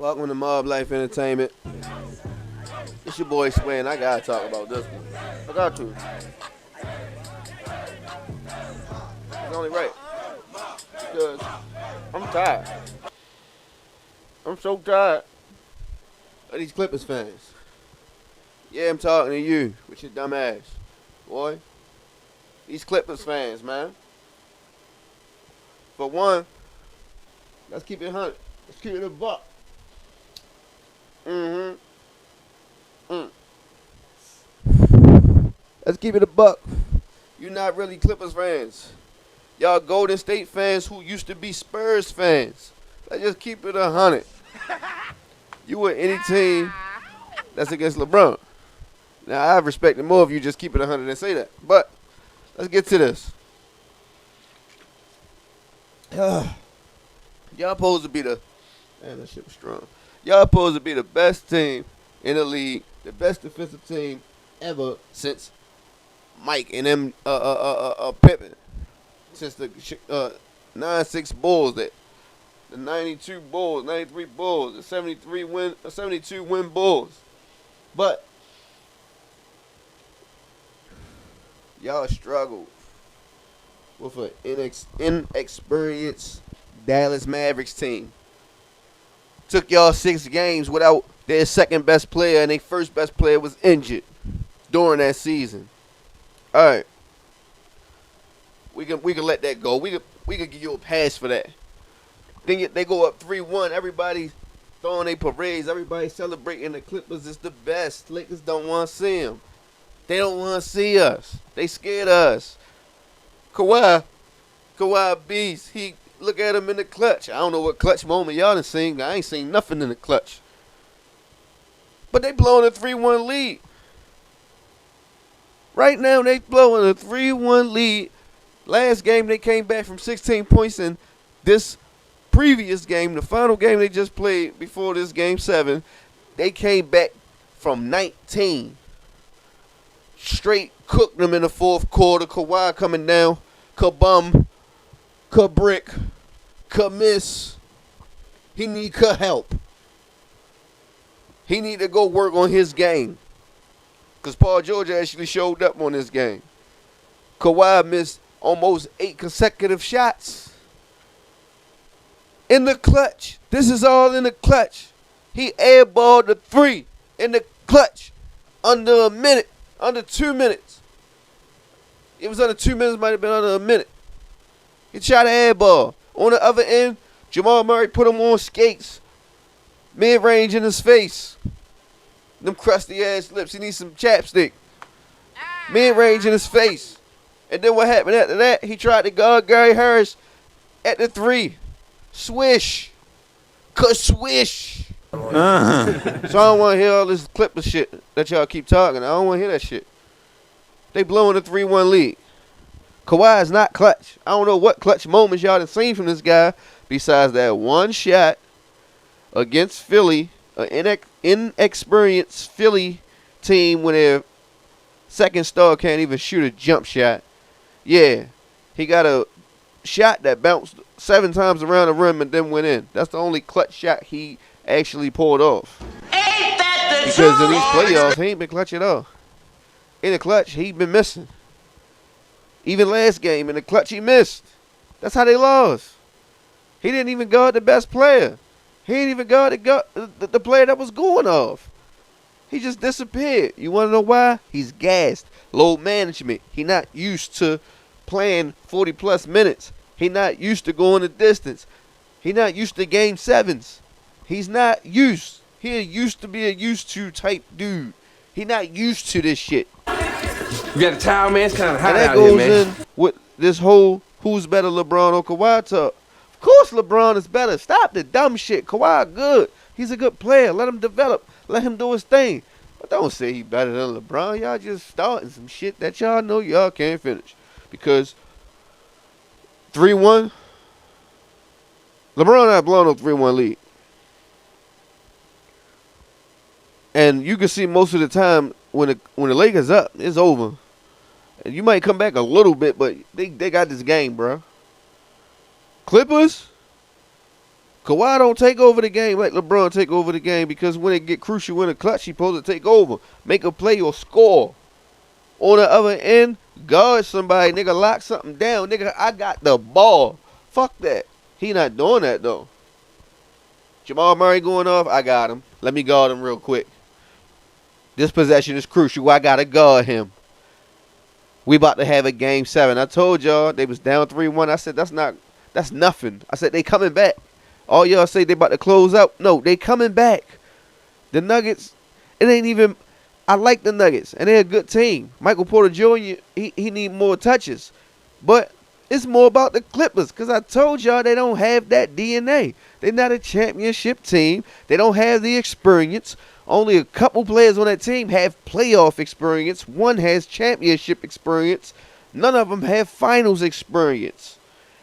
Welcome to Mob Life Entertainment. It's your boy Sway, and I gotta talk about this one. I got to. It's only right. Because I'm tired. I'm so tired of these Clippers fans. Yeah, I'm talking to you with your dumb ass. Boy. These Clippers fans, man. For one, let's keep it 100. Let's keep it a buck. Let's keep it a buck. You're not really Clippers fans. Y'all Golden State fans who used to be Spurs fans. Let's just keep it 100. You with any team that's against LeBron. Now, I respect it more if you just keep it 100 and say that. But let's get to this. Y'all supposed to be the... Man, that shit was strong. Y'all supposed to be the best team in the league. The best defensive team ever since Mike and them Pippen. Since the 9-6 Bulls, the 92 Bulls, 93 Bulls, the 72 win Bulls. But y'all struggled with an inexperienced Dallas Mavericks team. Took y'all 6 games without their second best player, and their first best player was injured during that season. All right, we can let that go. We can give you a pass for that. Then they go up 3-1. Everybody throwing their parades. Everybody celebrating the Clippers is the best. Lakers don't want to see them. They don't want to see us. They scared of us. Kawhi Beast. He look at him in the clutch. I don't know what clutch moment y'all done seen. I ain't seen nothing in the clutch. But they blowing a 3-1 lead. Right now they blowing a 3-1 lead. Last game they came back from 16 points, and this previous game, the final game they just played before this game 7, they came back from 19. Straight cooked them in the fourth quarter. Kawhi coming down. Kabum. Ka-brick. Ka-miss. He need help. He need to go work on his game. Because Paul George actually showed up on this game. Kawhi missed almost 8 consecutive shots. In the clutch. This is all in the clutch. He airballed the 3 in the clutch. Under a minute. Under 2 minutes. It was under 2 minutes. Might have been under a minute. He shot an airball. On the other end, Jamal Murray put him on skates. Mid-range in his face. Them crusty ass lips. He needs some chapstick. Mid-range in his face. And then what happened after that? He tried to guard Gary Harris at the 3. Swish. Ka-swish. So I don't want to hear all this Clipper shit that y'all keep talking. I don't want to hear that shit. They blowing a 3-1 lead. Kawhi is not clutch. I don't know what clutch moments y'all have seen from this guy besides that one shot against Philly, an inexperienced Philly team when their second star can't even shoot a jump shot. Yeah, he got a shot that bounced 7 times around the rim and then went in. That's the only clutch shot he actually pulled off. Ain't that the because in these playoffs, he ain't been clutch at all. In the clutch, he been missing. Even last game, in the clutch, he missed. That's how they lost. He didn't even guard the best player. He didn't even guard the player that was going off. He just disappeared. You want to know why? He's gassed. Load management. He not used to playing 40-plus minutes. He not used to going the distance. He not used to game 7s. He's not used. He used to be a used to type dude. He not used to this shit. You got a towel, man? It's kind of hot out here, man. And that goes in with this whole who's better, LeBron or Kawhi talk. Of course LeBron is better. Stop the dumb shit. Kawhi good. He's a good player. Let him develop. Let him do his thing. But don't say he better than LeBron. Y'all just starting some shit that y'all know y'all can't finish. Because 3-1, LeBron not blowing no 3-1 lead. And you can see most of the time when the Lakers up, it's over. And you might come back a little bit, but they got this game, bro. Clippers, Kawhi don't take over the game like LeBron take over the game, because when it get crucial in the clutch, he supposed to take over, make a play or score. On the other end, guard somebody, nigga, lock something down. Nigga, I got the ball. Fuck that. He not doing that, though. Jamal Murray going off, I got him. Let me guard him real quick. This possession is crucial. I got to guard him. We about to have a game 7. I told y'all they was down 3-1. I said, that's nothing. I said, they coming back. All y'all say they about to close out. No, they coming back. The Nuggets, it ain't even... I like the Nuggets, and they're a good team. Michael Porter Jr., he need more touches. But it's more about the Clippers, because I told y'all they don't have that DNA. They're not a championship team. They don't have the experience. Only a couple players on that team have playoff experience. One has championship experience. None of them have finals experience.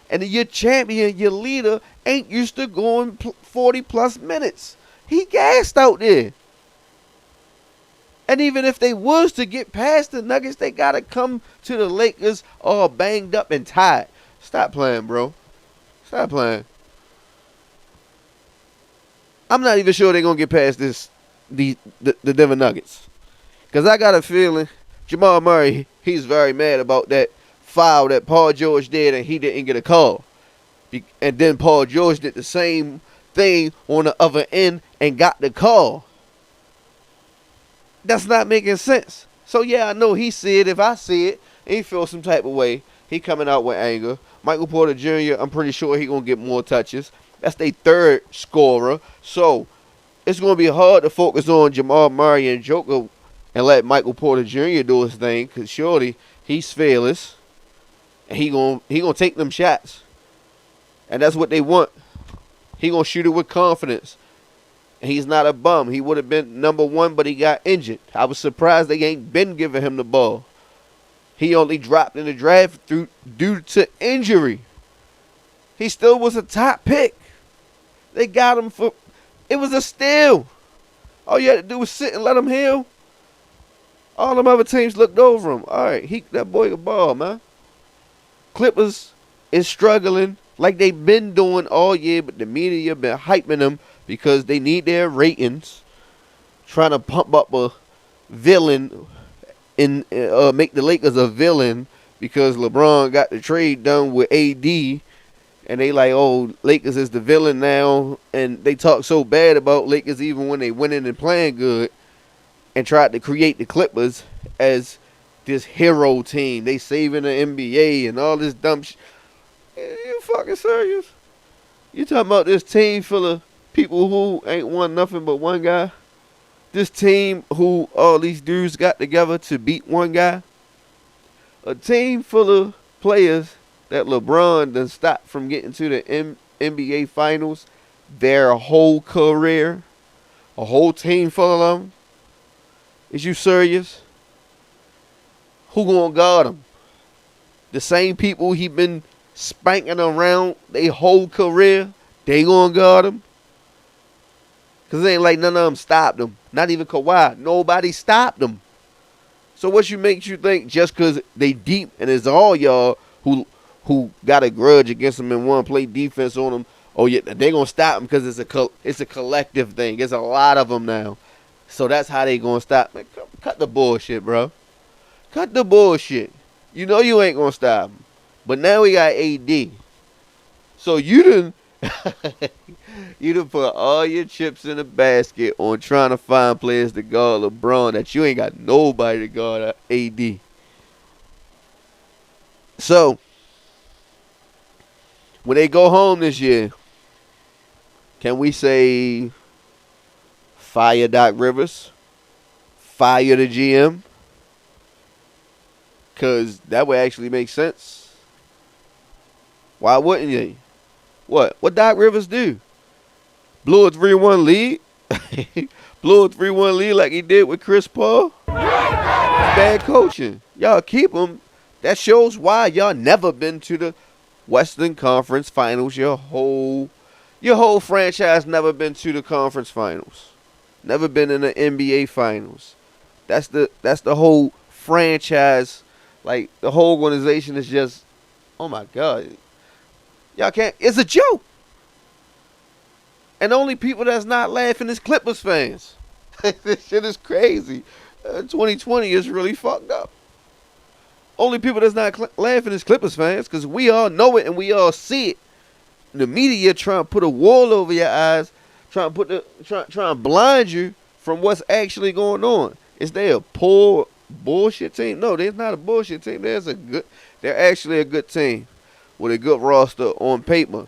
And your champion, your leader, ain't used to going 40-plus minutes. He gassed out there. And even if they was to get past the Nuggets, they got to come to the Lakers all banged up and tired. Stop playing, bro. Stop playing. I'm not even sure they're going to get past the Denver Nuggets. Because I got a feeling Jamal Murray, he's very mad about that foul that Paul George did and he didn't get a call. And then Paul George did the same thing on the other end and got the call. That's not making sense. So, yeah, I know he see it. If I see it, he feels some type of way. He coming out with anger. Michael Porter Jr., I'm pretty sure he going to get more touches. That's their third scorer. So, it's going to be hard to focus on Jamal Murray and Joker and let Michael Porter Jr. do his thing, because surely he's fearless. And he gonna take them shots. And that's what they want. He going to shoot it with confidence. He's not a bum. He would have been number 1, but he got injured. I was surprised they ain't been giving him the ball. He only dropped in the draft due to injury. He still was a top pick. They got him for... It was a steal. All you had to do was sit and let him heal. All them other teams looked over him. All right, he that boy a ball, man. Clippers is struggling like they've been doing all year, but the media been hyping them because they need their ratings, trying to pump up a villain and make the Lakers a villain because LeBron got the trade done with AD, and they like, oh, Lakers is the villain now, and they talk so bad about Lakers even when they winning and playing good, and tried to create the Clippers as this hero team. They saving the NBA and all this dumb shit. You fucking serious? You talking about this team full of people who ain't won nothing but one guy? This team who all these dudes got together to beat one guy? A team full of players that LeBron done stopped from getting to the NBA Finals their whole career? A whole team full of them? Is you serious? Who gonna guard him? The same people he been spanking around their whole career, they gonna guard him? Because it ain't like none of them stopped him. Not even Kawhi. Nobody stopped him. So what makes you think just because they deep and it's all y'all who got a grudge against them and want to play defense on them, oh yeah, they gonna stop them because it's a collective thing. It's a lot of them now. So that's how they gonna stop. Man, cut the bullshit, bro. Cut the bullshit. You know you ain't gonna stop them. But now we got AD. So you done put all your chips in a basket on trying to find players to guard LeBron that you ain't got nobody to guard AD. So when they go home this year, can we say fire Doc Rivers? Fire the GM? Because that would actually make sense. Why wouldn't you? What Doc Rivers do? Blew a 3-1 lead? Blew a 3-1 lead like he did with Chris Paul? Bad coaching. Y'all keep him. That shows why y'all never been to the Western Conference Finals. Your whole franchise never been to the conference finals. Never been in the NBA Finals. That's the whole franchise. Like, the whole organization is just, oh my God. Y'all can't. It's a joke. And the only people that's not laughing is Clippers fans. This shit is crazy. 2020 is really fucked up. Only people that's not laughing is Clippers fans, because we all know it and we all see it. The media trying to put a wall over your eyes, trying to blind you from what's actually going on. Is they a poor bullshit team? No, they're not a bullshit team. They're actually a good team with a good roster on paper.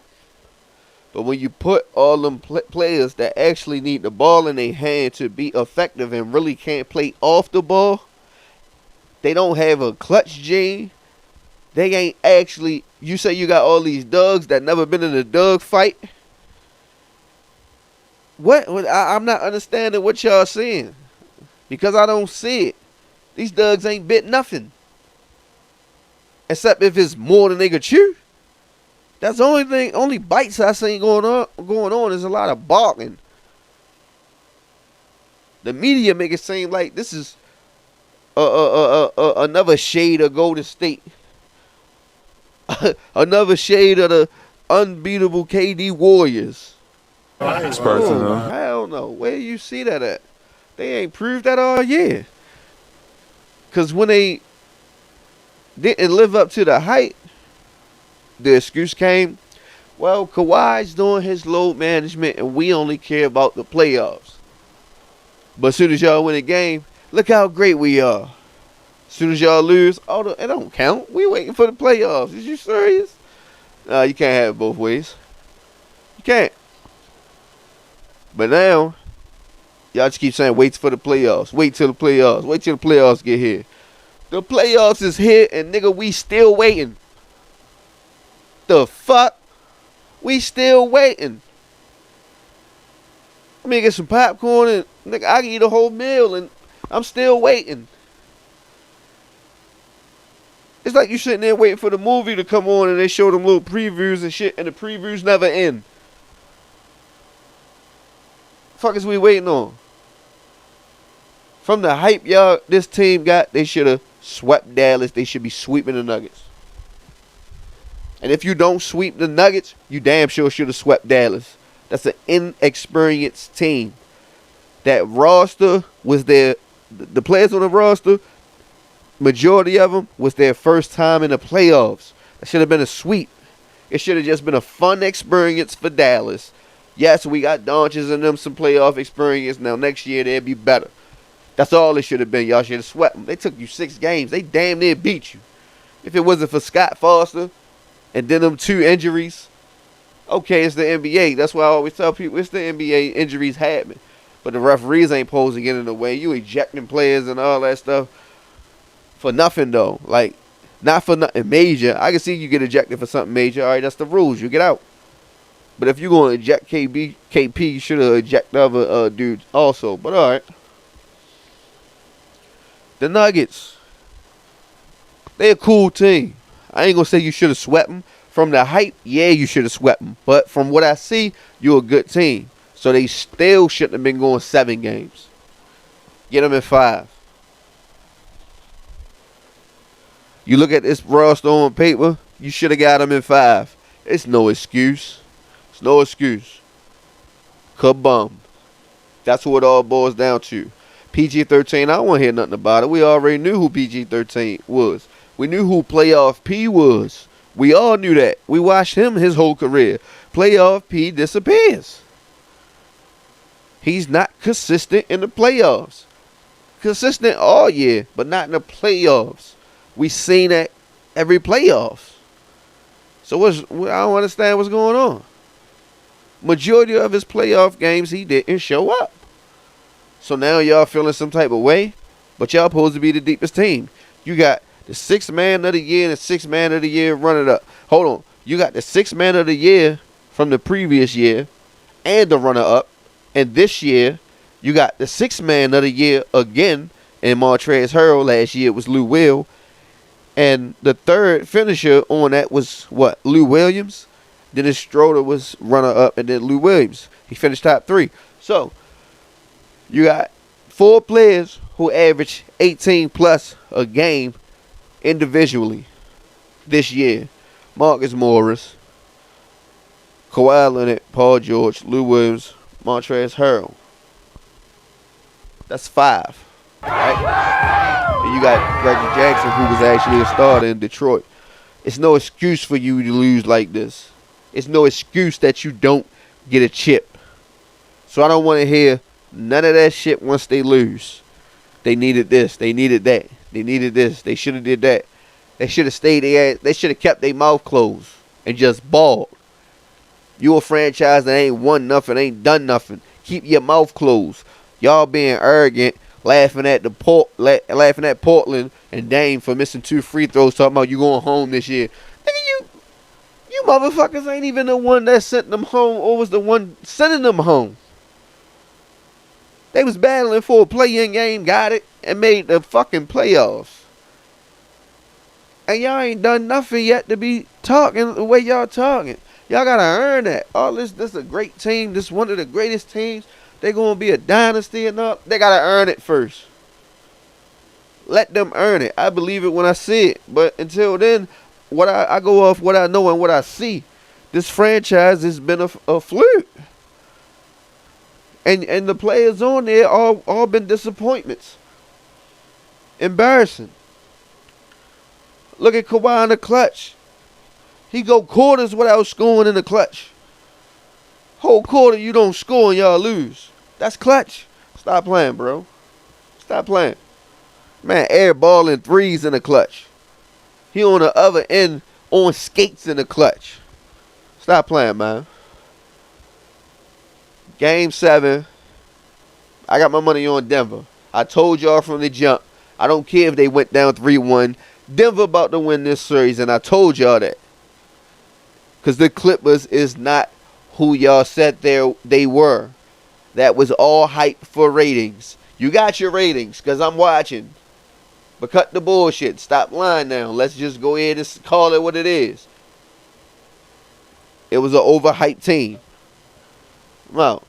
But when you put all them players that actually need the ball in their hand to be effective and really can't play off the ball, they don't have a clutch gene. They ain't actually. You say you got all these Dougs that never been in a Doug fight. What? I'm not understanding what y'all saying, because I don't see it. These Dougs ain't bit nothing, except if it's more than they could chew. That's the only thing. Only bites I seen going on is a lot of barking. The media make it seem like this is another shade of Golden State. Another shade of the unbeatable KD Warriors. It's personal. Hell no. Where you see that at? They ain't proved that all year. Because when they didn't live up to the hype, the excuse came, well, Kawhi's doing his load management and we only care about the playoffs. But as soon as y'all win a game, look how great we are. As soon as y'all lose, it don't count. We waiting for the playoffs. Is you serious? No, you can't have it both ways. You can't. But now, y'all just keep saying, wait for the playoffs. Wait till the playoffs. Wait till the playoffs get here. The playoffs is here, and nigga, we still waiting. The fuck? We still waiting. Let me get some popcorn, and nigga, I can eat a whole meal, and I'm still waiting. It's like you sitting there waiting for the movie to come on and they show them little previews and shit, and the previews never end. Fuck is we waiting on? From the hype y'all this team got, they should have swept Dallas. They should be sweeping the Nuggets. And if you don't sweep the Nuggets, you damn sure should have swept Dallas. That's an inexperienced team. That roster was the players on the roster, majority of them was their first time in the playoffs. That should have been a sweep. It should have just been a fun experience for Dallas. Yes, we got Doncic and them some playoff experience. Now next year they'll be better. That's all it should have been. Y'all should have swept them. They took you 6 games. They damn near beat you. If it wasn't for Scott Foster and then them 2 injuries, okay, it's the NBA. That's why I always tell people it's the NBA. Injuries happen. But the referees ain't supposed to get in the way. You ejecting players and all that stuff for nothing, though. Like, not for nothing major. I can see you get ejected for something major. All right, that's the rules. You get out. But if you're going to eject KP, you should have ejected other dudes also. But all right. The Nuggets, they a cool team. I ain't going to say you should have swept them. From the hype, yeah, you should have swept them. But from what I see, you're a good team. So they still shouldn't have been going 7 games. Get them in 5. You look at this roster on paper, you should have got them in 5. It's no excuse. It's no excuse. Kabum. That's what it all boils down to. PG-13, I don't want to hear nothing about it. We already knew who PG-13 was. We knew who Playoff P was. We all knew that. We watched him his whole career. Playoff P disappears. He's not consistent in the playoffs. Consistent all year, but not in the playoffs. We seen that every playoffs. So I don't understand what's going on. Majority of his playoff games, he didn't show up. So now y'all feeling some type of way, but y'all supposed to be the deepest team. You got the 6th man of the year and the 6th man of the year running up. Hold on. You got the 6th man of the year from the previous year and the runner-up. And this year, you got the 6th man of the year again in Montrezl Harrell. Last year it was Lou Will. And the 3rd finisher on that was, what, Lou Williams? Dennis Schroeder was runner-up, and then Lou Williams. He finished top 3. So, you got 4 players who average 18-plus a game individually this year. Marcus Morris, Kawhi Leonard, Paul George, Lou Williams, Montrezl Harrell. That's 5. Right? And you got Reggie Jackson, who was actually a starter in Detroit. It's no excuse for you to lose like this. It's no excuse that you don't get a chip. So I don't want to hear none of that shit once they lose. They needed this. They needed that. They needed this. They should have did that. They should have stayed there. They should have kept their mouth closed and just balled. You a franchise that ain't won nothing, ain't done nothing. Keep your mouth closed. Y'all being arrogant, laughing at Portland and Dame for missing 2 free throws, talking about you going home this year. Nigga, you motherfuckers ain't even the one that sent them home or was the one sending them home. They was battling for a play-in game, got it, and made the fucking playoffs. And y'all ain't done nothing yet to be talking the way y'all talking. Y'all gotta earn that. All this is a great team. This one of the greatest teams. They gonna be a dynasty and all. They gotta earn it first. Let them earn it. I believe it when I see it. But until then, I go off what I know and what I see. This franchise has been a fluke. And the players on there all been disappointments. Embarrassing. Look at Kawhi in the clutch. He go quarters without scoring in the clutch. Whole quarter you don't score and y'all lose. That's clutch. Stop playing, bro. Stop playing. Man, airballing threes in the clutch. He on the other end on skates in the clutch. Stop playing, man. Game 7. I got my money on Denver. I told y'all from the jump. I don't care if they went down 3-1. Denver about to win this series, and I told y'all that. Because the Clippers is not who y'all said they were. That was all hype for ratings. You got your ratings, because I'm watching. But cut the bullshit. Stop lying now. Let's just go ahead and call it what it is. It was an overhyped team. Well,